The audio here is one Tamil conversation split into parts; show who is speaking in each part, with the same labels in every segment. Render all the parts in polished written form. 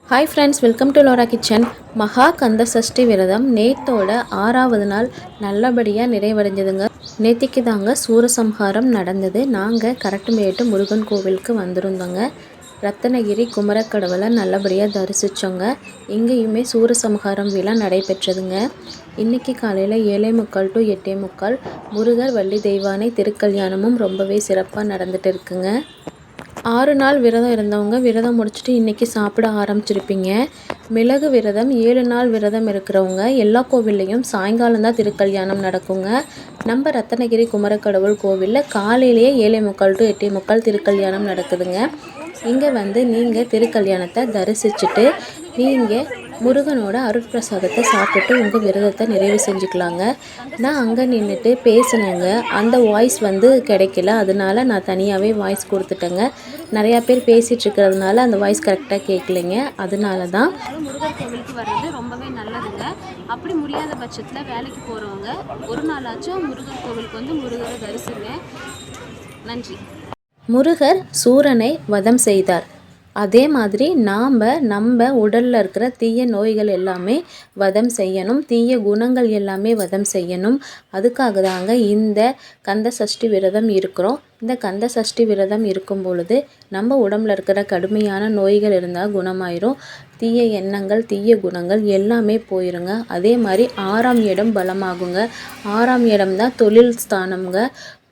Speaker 1: Hi friends, welcome to Lola kitchen. மகா கந்த சஷ்டி விரதம் நேத்தோட 6வது நாள் நல்லபடியாக நிறைவடைஞ்சதுங்க. நேத்திக்கு தாங்க சூரசம்ஹாரம் நடந்தது. நாங்கள் கரட்டுமேட்டு முருகன் கோவிலுக்கு வந்திருந்தோங்க. ரத்தனகிரி குமரக்கடவுளை நல்லபடியாக தரிசித்தோங்க. இங்கேயுமே சூரசம்ஹாரம் விழா நடைபெற்றதுங்க. இன்றைக்கி காலையில் 7:45 to 8:45 முருகர் வள்ளி தெய்வானை திருக்கல்யாணமும் ரொம்பவே சிறப்பாக நடந்துட்டு இருக்குங்க. 6 நாள் விரதம் இருந்தவங்க விரதம் முடிச்சுட்டு இன்றைக்கி சாப்பிட ஆரம்பிச்சிருப்பீங்க. மிளகு விரதம் 7 நாள் விரதம் இருக்கிறவங்க எல்லா கோவில்லையும் சாயங்காலம் தான் திருக்கல்யாணம் நடக்குங்க. நம்ம ரத்தனகிரி குமரக்கடவுள் கோவிலில் காலையிலேயே 7:45 to 8:45 திருக்கல்யாணம் நடக்குதுங்க. இங்கே வந்து நீங்கள் திருக்கல்யாணத்தை தரிசிச்சுட்டு நீங்கள் முருகனோட அருட்பிரசாதத்தை சாப்பிட்டுட்டு உங்கள் விரதத்தை நிறைவு செஞ்சுக்கலாங்க. நான் அங்கே நின்றுட்டு பேசினேங்க, அந்த வாய்ஸ் வந்து கிடைக்கல. அதனால நான் தனியாகவே வாய்ஸ் கொடுத்துட்டேங்க. நிறையா பேர் பேசிகிட்டு இருக்கிறதுனால அந்த வாய்ஸ் கரெக்டாக கேட்கலைங்க. அதனால தான்
Speaker 2: முருகர் கோவிலுக்கு வர்றது ரொம்பவே நல்லதுங்க. அப்படி முடியாத பட்சத்தில் வேலைக்கு போகிறவங்க ஒரு நாளாச்சும் முருகர் கோவிலுக்கு வந்து முருகரை தரிசிங்க. நன்றி.
Speaker 1: முருகர் சூரனை வதம் செய்தார். அதே மாதிரி நம்ம உடலில் இருக்கிற தீய நோய்கள் எல்லாமே வதம் செய்யணும், தீய குணங்கள் எல்லாமே வதம் செய்யணும். அதுக்காக தாங்க இந்த கந்த சஷ்டி விரதம் இருக்கிறோம். இந்த கந்த சஷ்டி விரதம் இருக்கும் பொழுது நம்ம உடம்புல இருக்கிற கடுமையான நோய்கள் இருந்தால் குணமாயிரும். தீய எண்ணங்கள், தீய குணங்கள் எல்லாமே போயிருங்க. அதே மாதிரி 6ஆம் இடம் பலமாகுங்க. 6ஆம் இடம் தான் தொழில் ஸ்தானம்ங்க.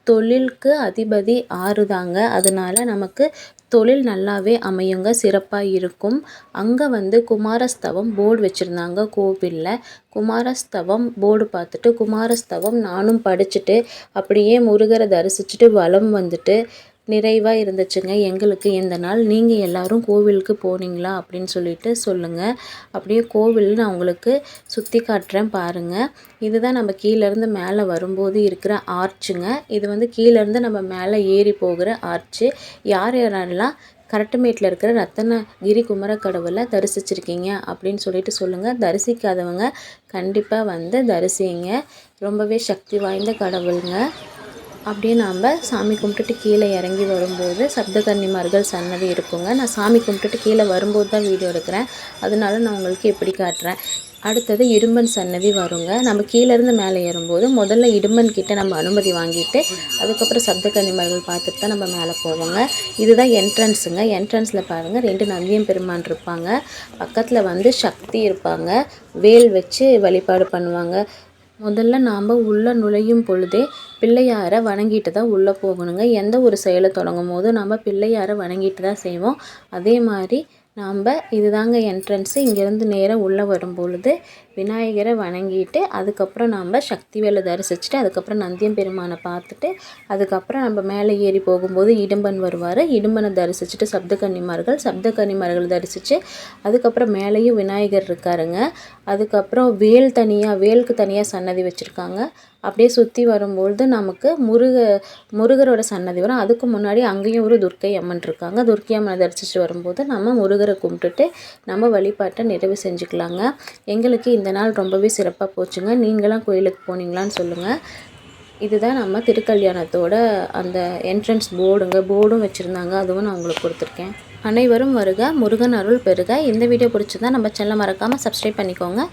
Speaker 1: தொழிலுக்கு அதிபதி 6 தாங்க. அதனால நமக்கு தொழில் நல்லாவே அமையுங்க, சிறப்பாக இருக்கும். அங்கே வந்து குமாரஸ்தவம் போர்டு வச்சுருந்தாங்க கோவிலில். குமாரஸ்தவம் போர்டு பார்த்துட்டு குமாரஸ்தவம் நானும் படிச்சுட்டு அப்படியே முருகரை தரிசிச்சுட்டு வலம் வந்துட்டு நிறைவாக இருந்துச்சுங்க எங்களுக்கு இந்த நாள். நீங்கள் எல்லோரும் கோவிலுக்கு போனீங்களா அப்படின்னு சொல்லிட்டு சொல்லுங்கள். அப்படியே கோவில் நான் உங்களுக்கு சுற்றி காட்டுறேன் பாருங்கள். இதுதான் நம்ம கீழேருந்து மேலே வரும்போது இருக்கிற ஆர்ச்சுங்க. இது வந்து கீழேருந்து நம்ம மேலே ஏறி போகிற ஆர்ச்சு. யார் யாரெல்லாம் கரட்டுமேட்டில் இருக்கிற ரத்தனகிரி குமரக்கடவுளை தரிசிச்சிருக்கீங்க அப்படின்னு சொல்லிட்டு சொல்லுங்கள். தரிசிக்காதவங்க கண்டிப்பாக வந்து தரிசிங்க. ரொம்பவே சக்தி வாய்ந்த கடவுளுங்க. அப்படியே நாம் சாமி கும்பிட்டுட்டு கீழே இறங்கி வரும்போது சப்தகன்னிமார்கள் சன்னதி இருக்குங்க. நான் சாமி கும்பிட்டுட்டு கீழே வரும்போது தான் வீடியோ எடுக்கிறேன், அதனால நான் உங்களுக்கு எப்படி காட்டுறேன். அடுத்தது இடும்பன் சன்னதி வருங்க. நம்ம கீழேருந்து மேலே ஏறும்போது முதல்ல இடும்பன் கிட்டே நம்ம அனுமதி வாங்கிட்டு அதுக்கப்புறம் சப்தகன்னிமார்கள் பார்த்துட்டு தான் நம்ம மேலே போவோங்க. இதுதான் என்ட்ரன்ஸுங்க. என்ட்ரன்ஸில் பாருங்கள் 2 நந்தியம் பெருமான் இருப்பாங்க. பக்கத்தில் வந்து சக்தி இருப்பாங்க. வேல் வச்சு வழிபாடு பண்ணுவாங்க. முதல்ல நாம் உள்ளே நுழையும் பொழுதே பிள்ளையாரை வணங்கிட்டு தான் உள்ளே போகணுங்க. எந்த ஒரு செயலை தொடங்கும் போது நம்ம பிள்ளையாரை வணங்கிட்டு தான் செய்வோம். அதே மாதிரி நாம் இதுதாங்க என்ட்ரன்ஸு. இங்கேருந்து நேராக உள்ளே வரும் பொழுது விநாயகரை வணங்கிட்டு அதுக்கப்புறம் நம்ம சக்தி வேலை தரிசிச்சுட்டு அதுக்கப்புறம் நந்தியம் பெருமானை பார்த்துட்டு அதுக்கப்புறம் நம்ம மேலே ஏறி போகும்போது இடும்பன் வருவார். இடும்பனை தரிசிச்சுட்டு சப்தகன்னிமார்கள் தரிசித்து அதுக்கப்புறம் மேலேயும் விநாயகர் இருக்காருங்க. அதுக்கப்புறம் வேலுக்கு தனியாக சன்னதி வச்சுருக்காங்க. அப்படியே சுற்றி வரும்பொழுது நமக்கு முருகரோட சன்னதி வரும். அதுக்கு முன்னாடி அங்கேயும் ஒரு துர்க்கை அம்மன் இருக்காங்க. துர்க்கை அம்மனை தரிசித்து வரும்போது நம்ம முருகரை கும்பிட்டுட்டு நம்ம வழிபாட்டை நிறைவு செஞ்சுக்கலாங்க. எங்களுக்கு இந்த நாள் ரொம்பவே சிறப்பாக போச்சுங்க. நீங்களாம் கோயிலுக்கு போனீங்களான்னு சொல்லுங்கள். இதுதான் நம்ம திருக்கல்யாணத்தோட அந்த என்ட்ரன்ஸ் போர்டும் வச்சுருந்தாங்க. அதுவும் நான் உங்களுக்கு கொடுத்துருக்கேன். அனைவரும் வருக, முருகன் அருள் பெறுக. இந்த வீடியோ பிடிச்சிருந்தா நம்ம சேனலை மறக்காமல் சப்ஸ்கிரைப் பண்ணிக்கோங்க.